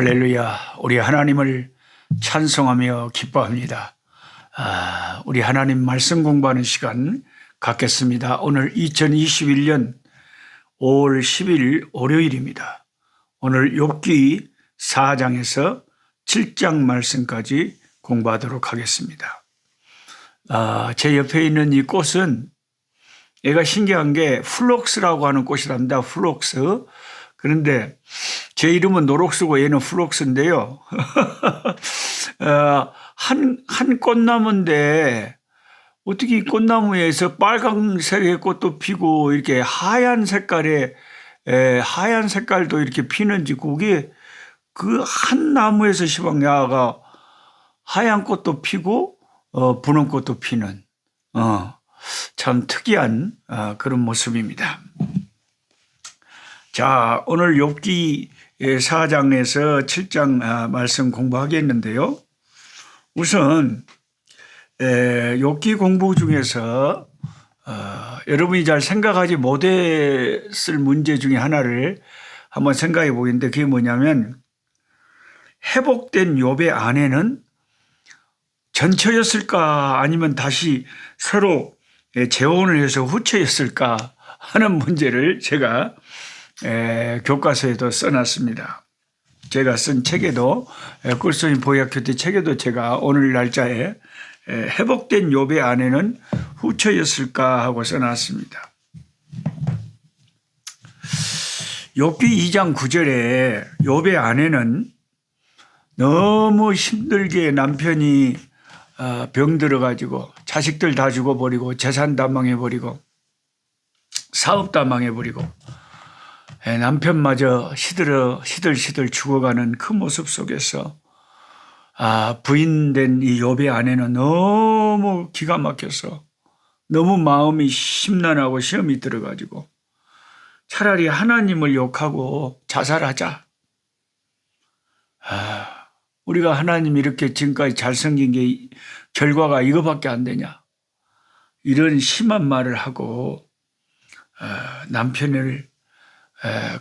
할렐루야. 우리 하나님을 찬송하며 기뻐합니다. 우리 하나님 말씀 공부하는 시간 갖겠습니다. 오늘 2021년 5월 10일 월요일입니다. 오늘 욥기 4장에서 7장 말씀까지 공부하도록 하겠습니다. 제 옆에 있는 이 꽃은 얘가 신기한 게 플록스라고 하는 꽃이랍니다. 플록스. 그런데 제 이름은 노록스고 얘는 플록스인데요. 한 꽃나무인데 어떻게 이 꽃나무에서 빨강색의 꽃도 피고 이렇게 하얀 색깔도 이렇게 피는지, 그게 그 한 나무에서 시방야가 하얀 꽃도 피고 분홍 꽃도 피는 참 특이한 그런 모습입니다. 자, 오늘 욥기 4장에서 7장 말씀 공부하겠는데요. 우선 욥기 공부 중에서 여러분이 잘 생각하지 못했을 문제 중에 하나를 한번 생각해 보겠는데, 그게 뭐냐면 회복된 욥의 아내는 전처였을까 아니면 다시 서로 재혼을 해서 후처였을까 하는 문제를 제가 교과서에도 써놨습니다. 제가 쓴 책에도, 꿀송이 보약교태 책에도 제가 오늘 날짜에 회복된 욥의 아내는 후처였을까 하고 써놨습니다. 욥기 2장 9절에 욥의 아내는 너무 힘들게 남편이 병들어가지고 자식들 다 죽어버리고 재산 다 망해버리고 사업 다 망해버리고 남편마저 시들시들 죽어가는 그 모습 속에서 부인된 이 욥의 아내는 너무 기가 막혀서 너무 마음이 심란하고 시험이 들어가지고 차라리 하나님을 욕하고 자살하자. 우리가 하나님 이렇게 지금까지 잘생긴 게 결과가 이거밖에 안 되냐, 이런 심한 말을 하고 남편을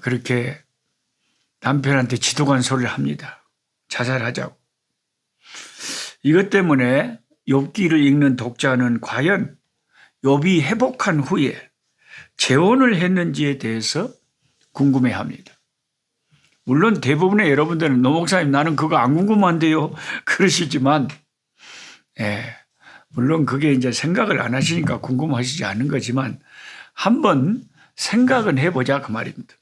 그렇게 남편한테 지도간 소리를 합니다. 자살하자고. 이것 때문에 욥기를 읽는 독자는 과연 욥이 회복한 후에 재혼을 했는지에 대해서 궁금해합니다. 물론 대부분의 여러분들은 노 목사님 나는 그거 안 궁금한데요 그러시지만, 물론 그게 이제 생각을 안 하시니까 궁금하시지 않은 거지만 한번 생각은 해보자 그 말입니다.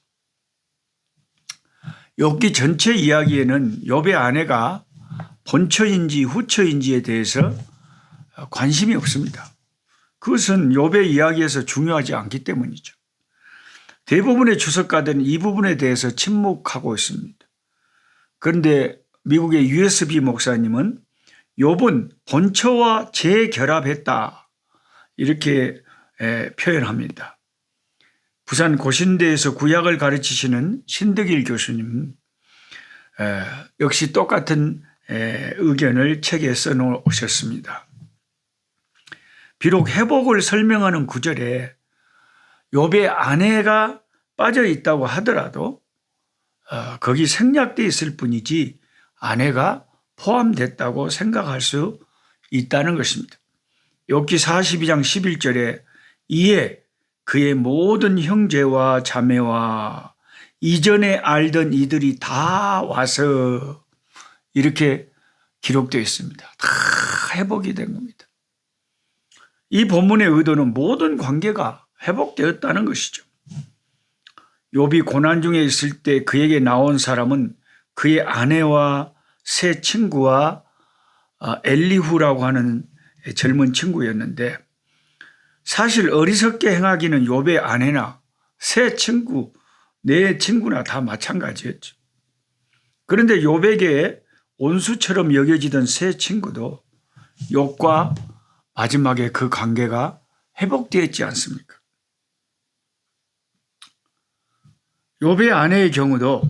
욥기 전체 이야기에는 욥의 아내가 본처인지 후처인지에 대해서 관심이 없습니다. 그것은 욥의 이야기에서 중요하지 않기 때문이죠. 대부분의 주석가들은 이 부분에 대해서 침묵하고 있습니다. 그런데 미국의 USB 목사님은 욥은 본처와 재결합했다 이렇게 표현합니다. 부산 고신대에서 구약을 가르치시는 신덕일 교수님 역시 똑같은 의견을 책에 써놓으셨습니다. 비록 회복을 설명하는 구절에 욥의 아내가 빠져 있다고 하더라도 거기 생략되어 있을 뿐이지 아내가 포함됐다고 생각할 수 있다는 것입니다. 욥기 42장 11절에 이에 그의 모든 형제와 자매와 이전에 알던 이들이 다 와서 이렇게 기록되어 있습니다. 다 회복이 된 겁니다. 이 본문의 의도는 모든 관계가 회복되었다는 것이죠. 욥이 고난 중에 있을 때 그에게 나온 사람은 그의 아내와 세 친구와 엘리후라고 하는 젊은 친구였는데, 사실 어리석게 행하기는 욥의 아내나 세 친구, 네 친구나 다 마찬가지였죠. 그런데 욥에게 온수처럼 여겨지던 세 친구도 욥과 마지막에 그 관계가 회복되었지 않습니까? 욥의 아내의 경우도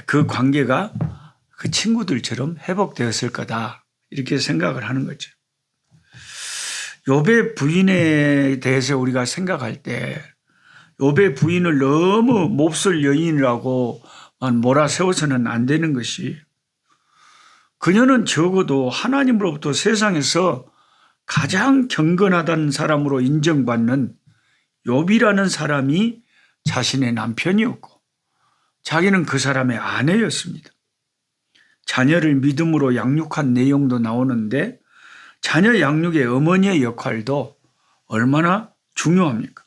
그 관계가 그 친구들처럼 회복되었을 거다 이렇게 생각을 하는 거죠. 욥의 부인에 대해서 우리가 생각할 때 욥의 부인을 너무 몹쓸 여인이라고 몰아세워서는 안 되는 것이, 그녀는 적어도 하나님으로부터 세상에서 가장 경건하다는 사람으로 인정받는 욥이라는 사람이 자신의 남편이었고 자기는 그 사람의 아내였습니다. 자녀를 믿음으로 양육한 내용도 나오는데 자녀 양육의 어머니의 역할도 얼마나 중요합니까?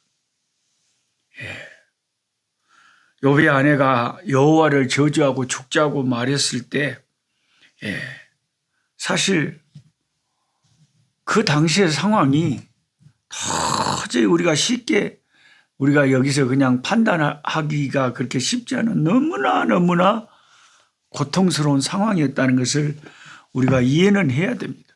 욥의 아내가 여호와를 저주하고 죽자고 말했을 때 사실 그 당시의 상황이 도저히 우리가 여기서 그냥 판단하기가 그렇게 쉽지 않은 너무나 고통스러운 상황이었다는 것을 우리가 이해는 해야 됩니다.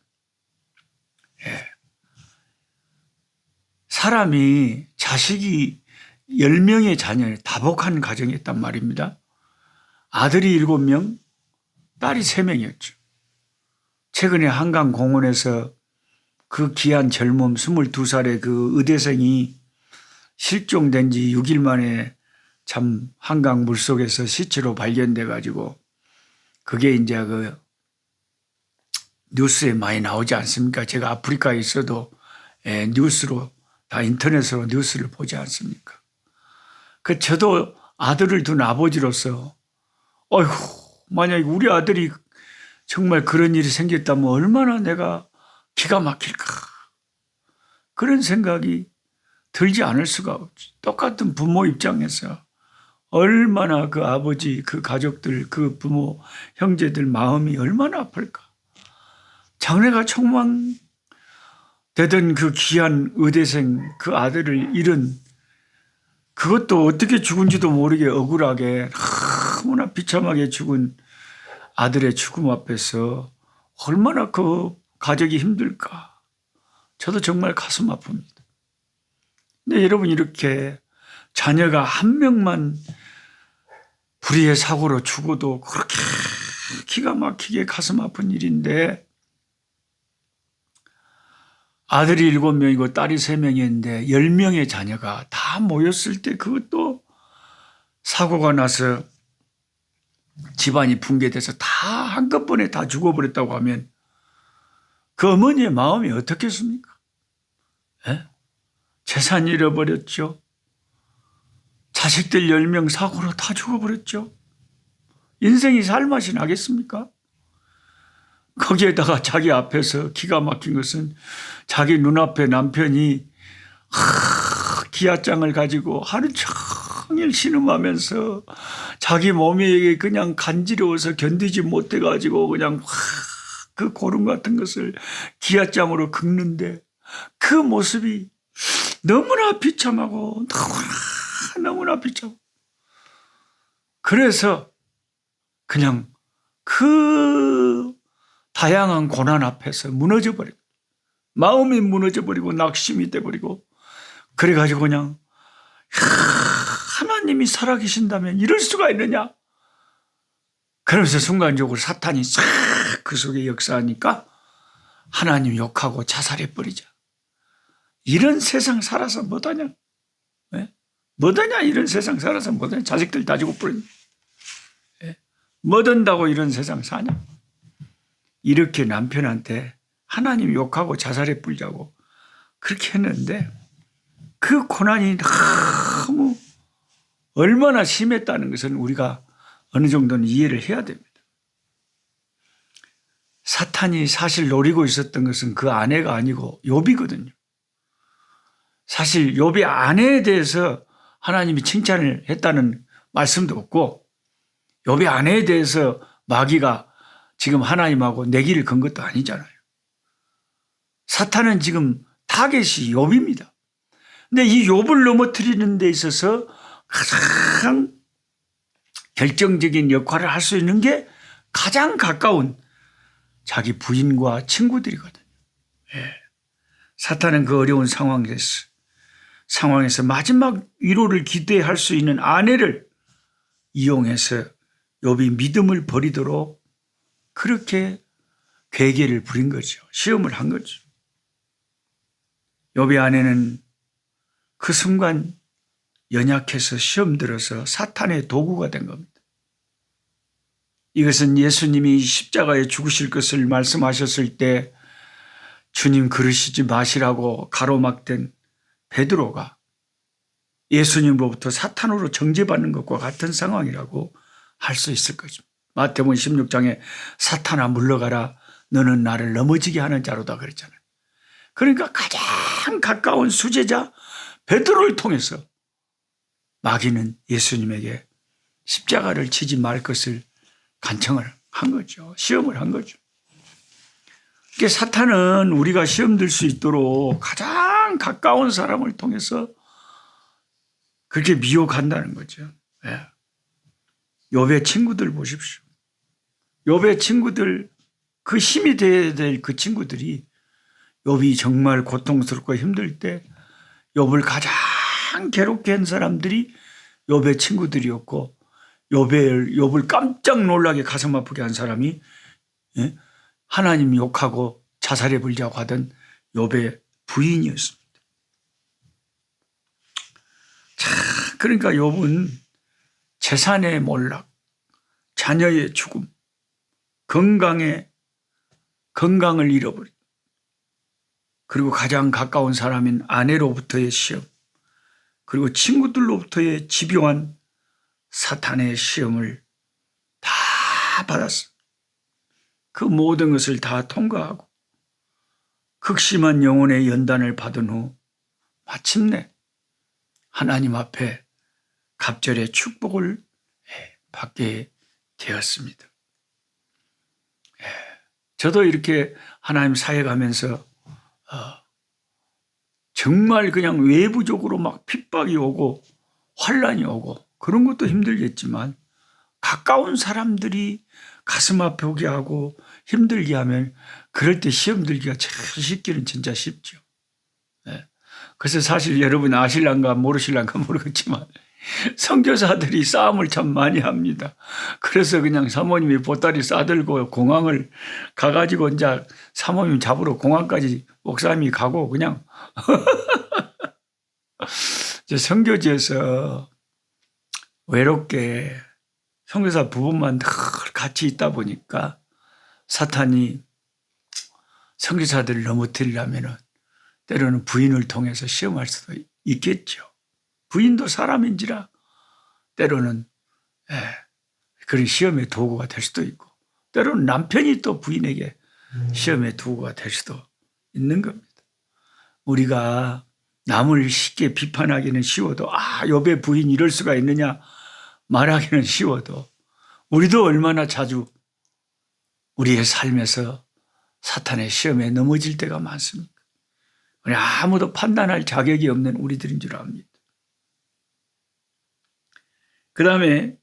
사람이 자식이 10명의 자녀를 다복한 가정이었단 말입니다. 아들이 7명, 딸이 3명이었죠. 최근에 한강공원에서 그 귀한 젊음 22살의 그 의대생이 실종된 지 6일 만에 참 한강 물속에서 시체로 발견돼 가지고 그게 이제 그 뉴스에 많이 나오지 않습니까? 제가 아프리카에 있어도 뉴스로 다 인터넷으로 뉴스를 보지 않습니까? 저도 아들을 둔 아버지로서 어휴, 만약에 우리 아들이 정말 그런 일이 생겼다면 얼마나 내가 기가 막힐까. 그런 생각이 들지 않을 수가 없지. 똑같은 부모 입장에서 얼마나 그 아버지, 그 가족들, 그 부모, 형제들 마음이 얼마나 아플까. 장래가 촉망되던 그 귀한 의대생 그 아들을 잃은, 그것도 어떻게 죽은지도 모르게 억울하게 너무나 비참하게 죽은 아들의 죽음 앞에서 얼마나 그 가족이 힘들까. 저도 정말 가슴 아픕니다. 근데 여러분, 이렇게 자녀가 한 명만 불의의 사고로 죽어도 그렇게 기가 막히게 가슴 아픈 일인데, 아들이 7명이고 딸이 3명이었는데 10명의 자녀가 다 모였을 때 그것도 사고가 나서 집안이 붕괴돼서 다 한꺼번에 다 죽어버렸다고 하면 그 어머니의 마음이 어떻겠습니까? 재산 잃어버렸죠. 자식들 10명 사고로 다 죽어버렸죠. 인생이 살맛이 나겠습니까? 거기에다가 자기 앞에서 기가 막힌 것은 자기 눈앞에 남편이 기아장을 가지고 하루 종일 신음하면서 자기 몸이 그냥 간지러워서 견디지 못해가지고 그냥 그 고름 같은 것을 기아장으로 긁는데 그 모습이 너무나 비참하고 너무나 비참하고, 그래서 그냥 그 다양한 고난 앞에서 무너져버리고 마음이 무너져버리고 낙심이 돼버리고, 그래가지고 그냥 하나님이 살아계신다면 이럴 수가 있느냐, 그러면서 순간적으로 사탄이 싹 그 속에 역사하니까 하나님 욕하고 자살해버리자. 이런 세상 살아서 뭐하냐? 뭐하냐? 이런 세상 살아서 뭐하냐? 자식들 다 죽어버리냐? 뭐든다고 이런 세상 사냐? 이렇게 남편한테 하나님 욕하고 자살해버리자고 그렇게 했는데 그 고난이 너무 얼마나 심했다는 것은 우리가 어느 정도는 이해를 해야 됩니다. 사탄이 사실 노리고 있었던 것은 그 아내가 아니고 욥이거든요. 사실 욥의 아내에 대해서 하나님이 칭찬을 했다는 말씀도 없고, 욥의 아내에 대해서 마귀가 지금 하나님하고 내기를 건 것도 아니잖아요. 사탄은 지금 타겟이 욥입니다. 근데 이 욥을 넘어뜨리는 데 있어서 가장 결정적인 역할을 할 수 있는 게 가장 가까운 자기 부인과 친구들이거든요. 사탄은 그 어려운 상황에서 마지막 위로를 기대할 수 있는 아내를 이용해서 욥이 믿음을 버리도록 그렇게 괴계를 부린 거죠. 시험을 한 거죠. 욥의 아내는 그 순간 연약해서 시험 들어서 사탄의 도구가 된 겁니다. 이것은 예수님이 십자가에 죽으실 것을 말씀하셨을 때 주님 그러시지 마시라고 가로막된 베드로가 예수님으로부터 사탄으로 정죄받는 것과 같은 상황이라고 할 수 있을 것입니다. 마태복음 16장에 사탄아 물러가라 너는 나를 넘어지게 하는 자로다 그랬잖아요. 그러니까 가장 가까운 수제자 베드로를 통해서 마귀는 예수님에게 십자가를 치지 말 것을 간청을 한 거죠. 시험을 한 거죠. 그러니까 사탄은 우리가 시험 들 수 있도록 가장 가까운 사람을 통해서 그렇게 미혹한다는 거죠. 예. 욥의 친구들 보십시오. 욥의 친구들, 그 힘이 되어야 될 그 친구들이 욥이 정말 고통스럽고 힘들 때 욥을 가장 괴롭게 한 사람들이 욥의 친구들이었고 욥을 깜짝 놀라게 가슴 아프게 한 사람이 하나님 욕하고 자살해 버리자고 하던 욥의 부인이었습니다. 자, 그러니까 욥은 재산의 몰락, 자녀의 죽음, 건강을 잃어버린, 그리고 가장 가까운 사람인 아내로부터의 시험, 그리고 친구들로부터의 집요한 사탄의 시험을 다 받았습니다. 그 모든 것을 다 통과하고 극심한 영혼의 연단을 받은 후 마침내 하나님 앞에 갑절의 축복을 받게 되었습니다. 저도 이렇게 하나님 사회 가면서 정말 그냥 외부적으로 막 핍박이 오고 환란이 오고 그런 것도 힘들겠지만 가까운 사람들이 가슴 아프게 하고 힘들게 하면 그럴 때 시험 들기가 제일 쉽기는 진짜 쉽죠. 그래서 사실 여러분 아실란가 모르실란가 모르겠지만 선교사들이 싸움을 참 많이 합니다. 그래서 그냥 사모님이 보따리 싸들고 공항을 가가지고 이제 사모님 잡으러 공항까지 목사님이 가고 그냥 선교지에서 외롭게 선교사 부부만 늘 같이 있다 보니까 사탄이 선교사들을 넘어뜨리려면 때로는 부인을 통해서 시험할 수도 있겠죠. 부인도 사람인지라 때로는 그런 시험의 도구가 될 수도 있고 때로는 남편이 또 부인에게 시험의 도구가 될 수도 있는 겁니다. 우리가 남을 쉽게 비판하기는 쉬워도 욥의 부인 이럴 수가 있느냐 말하기는 쉬워도 우리도 얼마나 자주 우리의 삶에서 사탄의 시험에 넘어질 때가 많습니까? 우리 아무도 판단할 자격이 없는 우리들인 줄 압니다. 그 다음에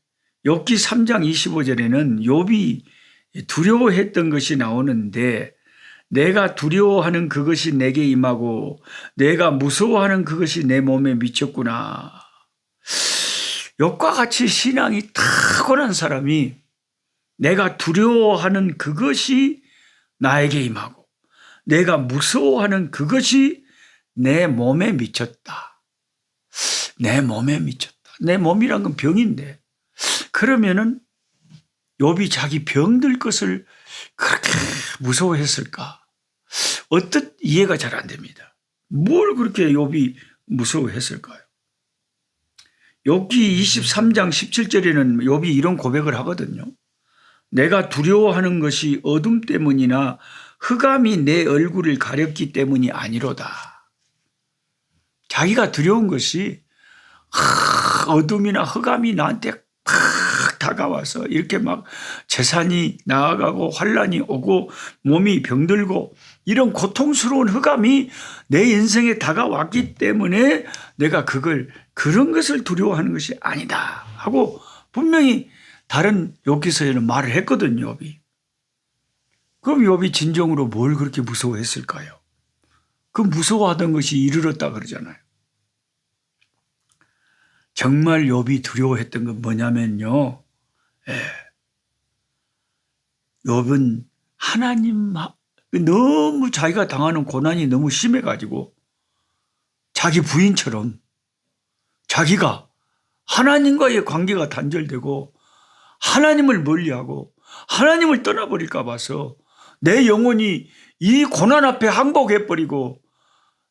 욥기 3장 25절에는 욥이 두려워했던 것이 나오는데 내가 두려워하는 그것이 내게 임하고 내가 무서워하는 그것이 내 몸에 미쳤구나. 욥과 같이 신앙이 탁월한 사람이 내가 두려워하는 그것이 나에게 임하고 내가 무서워하는 그것이 내 몸에 미쳤다. 내 몸에 미쳤다. 내 몸이란 건 병인데 그러면은 욥이 자기 병들 것을 그렇게 무서워했을까? 어떤 이해가 잘 안 됩니다. 뭘 그렇게 욥이 무서워했을까요? 욥기 23장 17절에는 욥이 이런 고백을 하거든요. 내가 두려워하는 것이 어둠 때문이나 흑암이 내 얼굴을 가렸기 때문이 아니로다. 자기가 두려운 것이 어둠이나 흑암이 나한테 팍 다가와서 이렇게 막 재산이 나아가고 환란이 오고 몸이 병들고 이런 고통스러운 흑암이 내 인생에 다가왔기 때문에 내가 그런 것을 두려워하는 것이 아니다 하고 분명히 다른 욥기서에는 말을 했거든요. 욥이. 그럼 욥이 진정으로 뭘 그렇게 무서워했을까요? 그 무서워하던 것이 이르렀다 그러잖아요. 정말 욥이 두려워했던 건 뭐냐면요. 욥은 하나님 너무 자기가 당하는 고난이 너무 심해가지고 자기 부인처럼 자기가 하나님과의 관계가 단절되고 하나님을 멀리하고 하나님을 떠나버릴까 봐서 내 영혼이 이 고난 앞에 항복해버리고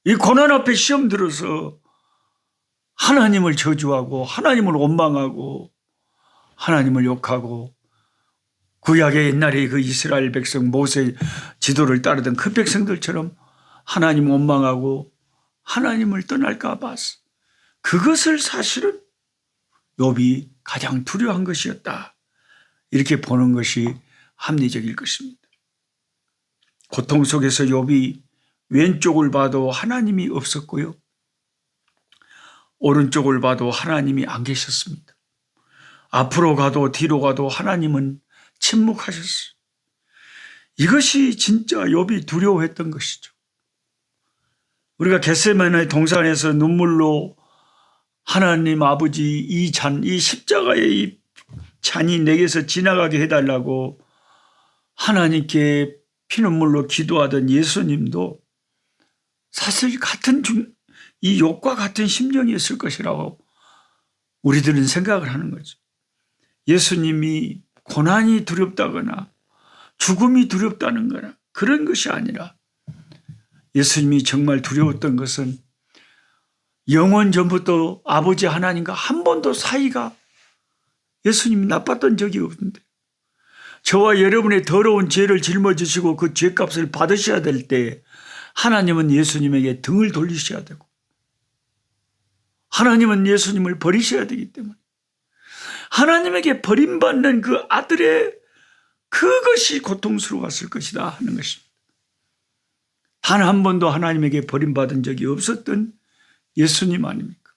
이 고난 앞에 시험 들어서 하나님을 저주하고 하나님을 원망하고 하나님을 욕하고 구약의 옛날에 그 이스라엘 백성 모세 지도를 따르던 그 백성들처럼 하나님 원망하고 하나님을 떠날까 봐서 그것을 사실은 욥이 가장 두려워한 것이었다. 이렇게 보는 것이 합리적일 것입니다. 고통 속에서 욥이 왼쪽을 봐도 하나님이 없었고요. 오른쪽을 봐도 하나님이 안 계셨습니다. 앞으로 가도 뒤로 가도 하나님은 침묵하셨어요. 이것이 진짜 욥이 두려워했던 것이죠. 우리가 겟세마네 동산에서 눈물로 하나님 아버지 이 십자가의 이 잔이 내게서 지나가게 해달라고 하나님께 피눈물로 기도하던 예수님도 사실 이 욥과 같은 심정이었을 것이라고 우리들은 생각을 하는 거죠. 예수님이 고난이 두렵다거나 죽음이 두렵다는 거나 그런 것이 아니라 예수님이 정말 두려웠던 것은 영원 전부터 아버지 하나님과 한 번도 사이가 예수님이 나빴던 적이 없는데 저와 여러분의 더러운 죄를 짊어지시고 그 죄값을 받으셔야 될 때 하나님은 예수님에게 등을 돌리셔야 되고 하나님은 예수님을 버리셔야 되기 때문에 하나님에게 버림받는 그 아들의 그것이 고통스러웠을 것이다 하는 것입니다. 단 한 번도 하나님에게 버림받은 적이 없었던 예수님 아닙니까?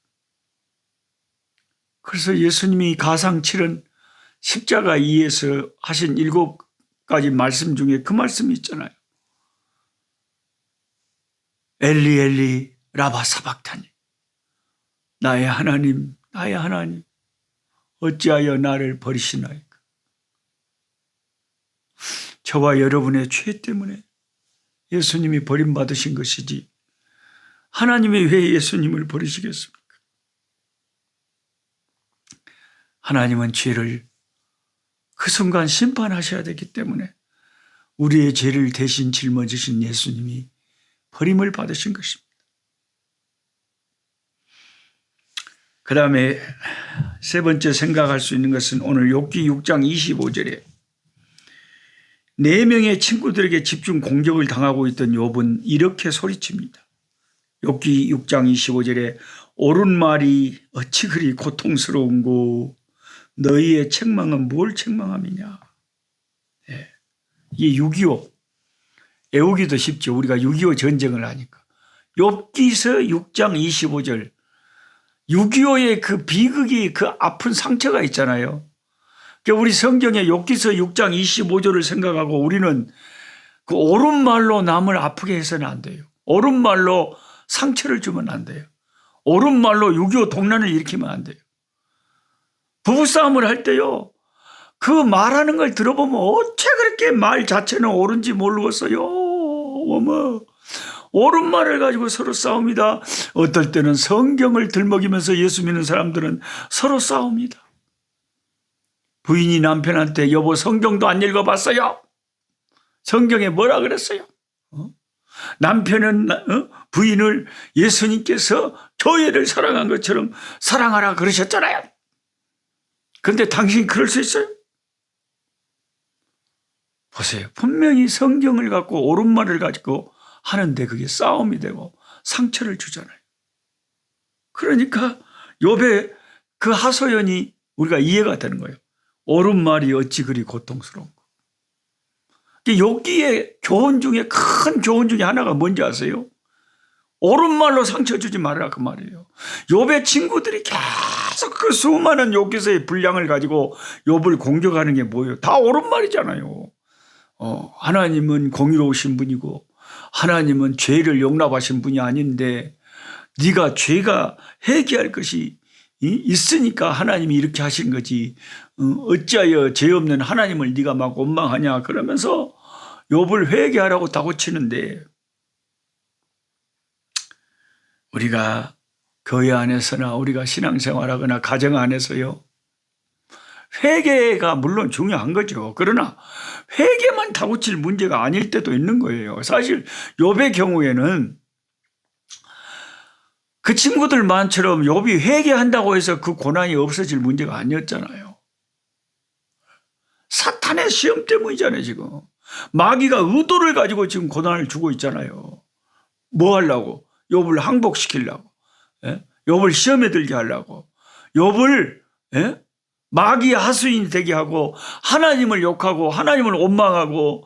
그래서 예수님이 가상 치른 십자가 위에서 하신 7가지 말씀 중에 그 말씀이 있잖아요. 엘리 엘리 라바 사박타니 나의 하나님 나의 하나님 어찌하여 나를 버리시나이까. 저와 여러분의 죄 때문에 예수님이 버림받으신 것이지 하나님이 왜 예수님을 버리시겠습니까? 하나님은 죄를 그 순간 심판하셔야 되기 때문에 우리의 죄를 대신 짊어지신 예수님이 버림을 받으신 것입니다. 그 다음에 세 번째 생각할 수 있는 것은 오늘 욥기 6장 25절에 4명의 친구들에게 집중 공격을 당하고 있던 욥은 이렇게 소리칩니다. 욥기 6장 25절에 옳은 말이 어찌 그리 고통스러운고 너희의 책망은 뭘 책망함이냐. 네. 이게 6.25 애우기도 쉽죠. 우리가 6.25 전쟁을 하니까. 욥기서 6장 25절 6.25의 그 비극이 그 아픈 상처가 있잖아요. 그러니까 우리 성경의 욥기서 6장 25절을 생각하고 우리는 그 옳은 말로 남을 아프게 해서는 안 돼요. 옳은 말로 상처를 주면 안 돼요. 옳은 말로 6.25 동란을 일으키면 안 돼요. 부부싸움을 할 때요. 그 말하는 걸 들어보면 어째 그렇게 말 자체는 옳은지 모르겠어요. 어머. 옳은 말을 가지고 서로 싸웁니다. 어떨 때는 성경을 들먹이면서 예수 믿는 사람들은 서로 싸웁니다. 부인이 남편한테 여보 성경도 안 읽어봤어요? 성경에 뭐라 그랬어요? 남편은 부인을 예수님께서 교회를 사랑한 것처럼 사랑하라 그러셨잖아요. 근데 당신이 그럴 수 있어요? 보세요. 분명히 성경을 갖고 옳은 말을 가지고 하는데 그게 싸움이 되고 상처를 주잖아요. 그러니까 욥의 그 하소연이 우리가 이해가 되는 거예요. 옳은 말이 어찌 그리 고통스러운 거. 욥기의 교훈 중에 큰 교훈 중에 하나가 뭔지 아세요? 옳은 말로 상처 주지 말아라 그 말이에요. 욥의 친구들이 계속 그 수많은 욥기서의 분량을 가지고 욥을 공격하는 게 뭐예요? 다 옳은 말이잖아요. 하나님은 공의로우신 분이고 하나님은 죄를 용납하신 분이 아닌데 네가 죄가 회개할 것이 있으니까 하나님이 이렇게 하신 거지. 어찌하여 죄 없는 하나님을 네가 막 원망하냐 그러면서 욥을 회개하라고 다고치는데 우리가 교회 안에서나 우리가 신앙생활하거나 가정 안에서요. 회개가 물론 중요한 거죠. 그러나 회개만 다고칠 문제가 아닐 때도 있는 거예요. 사실 욥의 경우에는 그 친구들만처럼 욥이 회개한다고 해서 그 고난이 없어질 문제가 아니었잖아요. 사탄의 시험 때문이잖아요, 지금. 마귀가 의도를 가지고 지금 고난을 주고 있잖아요. 뭐 하려고? 욥을 항복시키려고. 예? 욥을 시험에 들게 하려고. 욥을 예? 마귀의 하수인이 되게 하고 하나님을 욕하고 하나님을 원망하고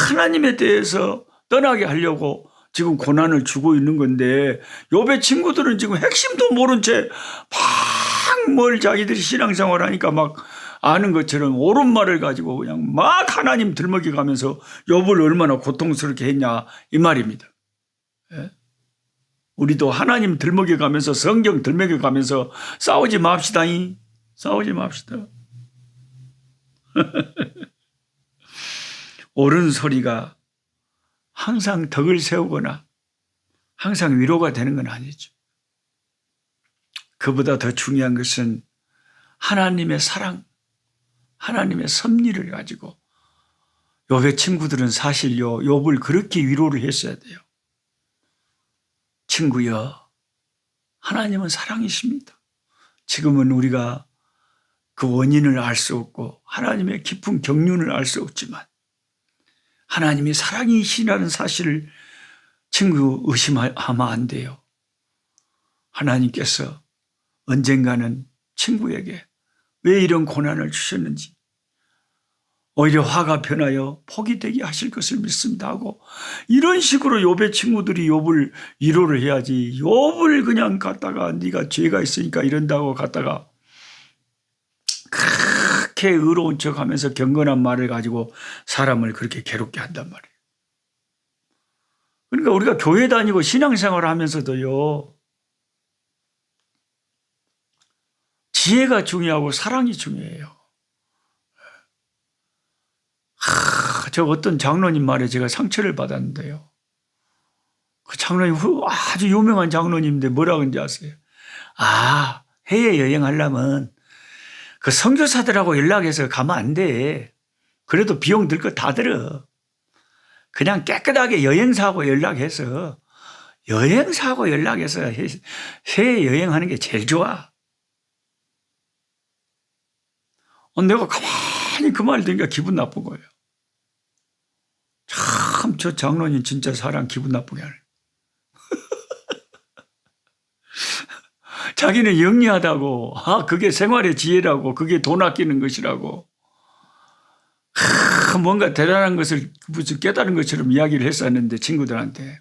하나님에 대해서 떠나게 하려고 지금 고난을 주고 있는 건데, 욥의 친구들은 지금 핵심도 모른 채 막 뭘 자기들이 신앙생활 하니까 막 아는 것처럼 옳은 말을 가지고 그냥 막 하나님 들먹이 가면서 욥을 얼마나 고통스럽게 했냐 이 말입니다. 예? 우리도 하나님 들먹이 가면서 성경 들먹이 가면서 싸우지 맙시다잉. 싸우지 맙시다. 옳은 소리가 항상 덕을 세우거나 항상 위로가 되는 건 아니죠. 그보다 더 중요한 것은 하나님의 사랑, 하나님의 섭리를 가지고 욥의 친구들은 사실요, 욥을 그렇게 위로를 했어야 돼요. 친구여, 하나님은 사랑이십니다. 지금은 우리가 그 원인을 알 수 없고 하나님의 깊은 경륜을 알 수 없지만 하나님이 사랑이시라는 사실을 친구 의심하면 안 돼요. 하나님께서 언젠가는 친구에게 왜 이런 고난을 주셨는지 오히려 화가 변하여 복이 되게 하실 것을 믿습니다 하고 이런 식으로 욥의 친구들이 욥을 위로를 해야지, 욥을 그냥 갖다가 네가 죄가 있으니까 이런다고 갖다가 그렇게 의로운 척하면서 경건한 말을 가지고 사람을 그렇게 괴롭게 한단 말이에요. 그러니까 우리가 교회 다니고 신앙생활을 하면서도요, 지혜가 중요하고 사랑이 중요해요. 저 어떤 장로님 말에 제가 상처를 받았는데요. 그 장로님 아주 유명한 장로님인데 뭐라 그런지 아세요? 해외 여행하려면 그 선교사들하고 연락해서 가면 안 돼. 그래도 비용 들 거 다 들어. 그냥 깨끗하게 여행사하고 연락해서 해외 여행하는 게 제일 좋아. 내가 가만히 그 말 들으니까 기분 나쁜 거예요. 참, 저 장로님 진짜 사람 기분 나쁘게 하네. 자기는 영리하다고, 그게 생활의 지혜라고, 그게 돈 아끼는 것이라고, 뭔가 대단한 것을 무슨 깨달은 것처럼 이야기를 했었는데, 친구들한테.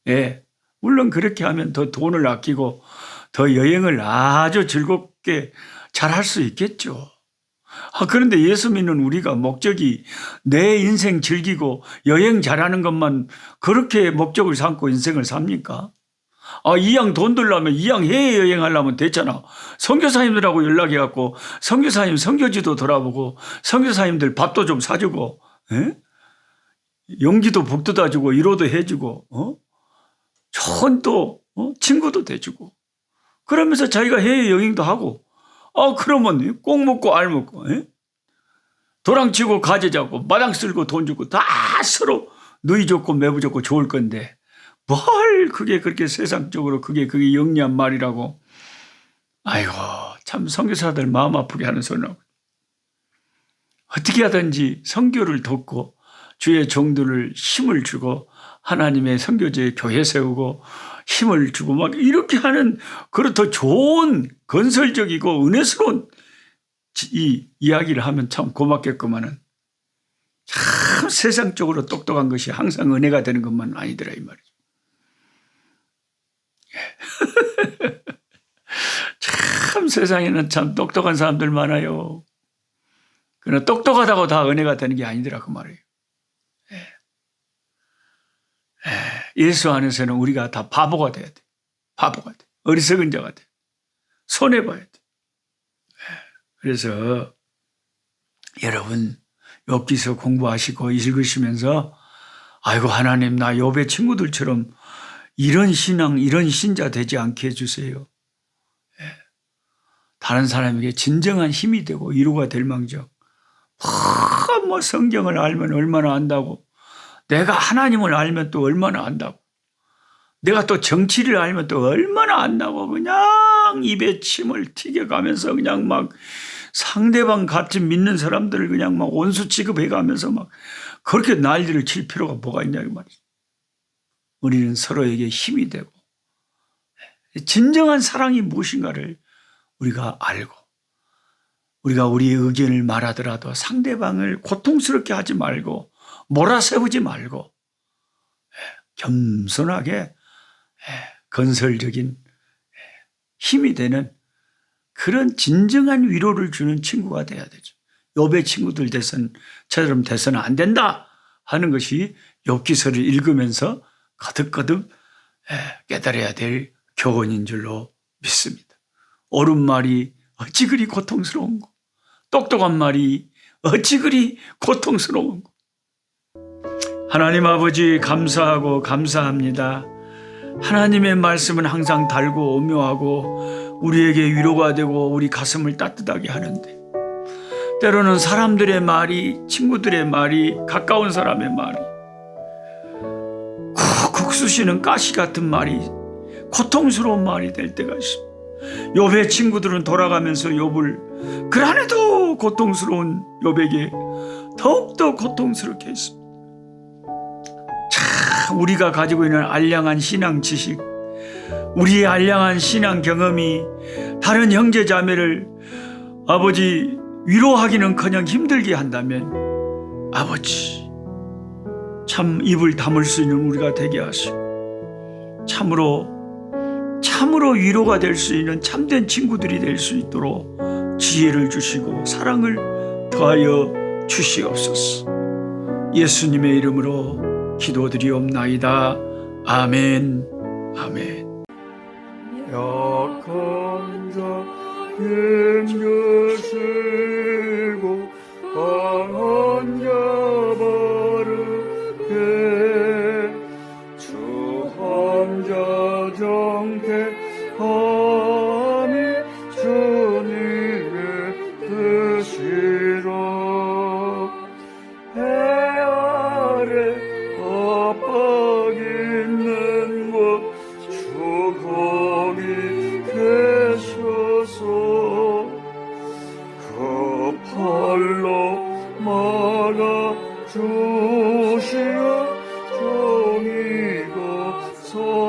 예, 물론 그렇게 하면 더 돈을 아끼고, 더 여행을 아주 즐겁게 잘 할 수 있겠죠. 그런데 예수 믿는 우리가 목적이 내 인생 즐기고 여행 잘하는 것만 그렇게 목적을 삼고 인생을 삽니까? 이왕 돈 들려면 이왕 해외여행 하려면 됐잖아. 선교사님들하고 연락해갖고 선교사님 선교지도 돌아보고 선교사님들 밥도 좀 사주고, 용기도 복도 주고 위로도 해주고, 좋은 또 친구도 돼주고, 그러면서 자기가 해외여행도 하고, 그러면 꼭 먹고 알 먹고, 도랑치고 가재 잡고 마당 쓸고 돈 주고 다 서로 누이 좋고 매부 좋고 좋을 건데 뭘 그게 그렇게 세상적으로 그게 영리한 말이라고. 아이고, 참 선교사들 마음 아프게 하는 소리라고. 어떻게 하든지 선교를 돕고 주의 종들을 힘을 주고 하나님의 선교제 교회 세우고 힘을 주고 막 이렇게 하는, 그런 더 좋은 건설적이고 은혜스러운 이 이야기를 하면 참 고맙겠구만은, 참 세상적으로 똑똑한 것이 항상 은혜가 되는 것만 아니더라 이 말이죠. 참 세상에는 참 똑똑한 사람들 많아요. 그러나 똑똑하다고 다 은혜가 되는 게 아니더라 그 말이에요. 예수 안에서는 우리가 다 바보가 돼야 돼. 바보가 돼. 어리석은 자가 돼. 손해봐야 돼. 그래서 여러분 욥기서 공부하시고 읽으시면서 아이고 하나님, 나 욥의 친구들처럼 이런 신앙, 이런 신자 되지 않게 해주세요. 다른 사람에게 진정한 힘이 되고 위로가 될 망정. 뭐 성경을 알면 얼마나 안다고, 내가 하나님을 알면 또 얼마나 안다고, 내가 또 정치를 알면 또 얼마나 안다고, 그냥 입에 침을 튀겨가면서 그냥 막 상대방 같이 믿는 사람들을 그냥 막 원수 취급해가면서 막 그렇게 난리를 칠 필요가 뭐가 있냐 이 말이죠. 우리는 서로에게 힘이 되고 진정한 사랑이 무엇인가를 우리가 알고, 우리가 우리의 의견을 말하더라도 상대방을 고통스럽게 하지 말고 몰아세우지 말고 겸손하게 건설적인 힘이 되는 그런 진정한 위로를 주는 친구가 돼야 되죠. 욥의 친구들 처럼 돼서는 안 된다 하는 것이 욥기서를 읽으면서 거듭거듭 깨달아야 될 교훈인 줄로 믿습니다. 옳은 말이 어찌 그리 고통스러운고, 똑똑한 말이 어찌 그리 고통스러운고. 하나님 아버지 감사하고 감사합니다. 하나님의 말씀은 항상 달고 오묘하고 우리에게 위로가 되고 우리 가슴을 따뜻하게 하는데, 때로는 사람들의 말이, 친구들의 말이, 가까운 사람의 말이, 국수시는 가시 같은 말이 고통스러운 말이 될 때가 있습니다. 욥의 친구들은 돌아가면서 욥을 그란에도 고통스러운 욥에게 더욱더 고통스럽게 했습니다. 참, 우리가 가지고 있는 알량한 신앙 지식, 우리의 알량한 신앙 경험이 다른 형제 자매를 아버지 위로하기는커녕 힘들게 한다면 아버지 참 입을 다물 수 있는 우리가 되게 하시고 참으로 위로가 될 수 있는 참된 친구들이 될 수 있도록 지혜를 주시고 사랑을 더하여 주시옵소서. 예수님의 이름으로 기도드리옵나이다. 아멘. 아멘. 약한 자 힘주시고 강한 자 바르게 주한 자 정택함이 주님의 뜻이라. 해 아래 압박 있는 곳 주 거기 계셔서 그 팔로 막아 주시어 종이가 서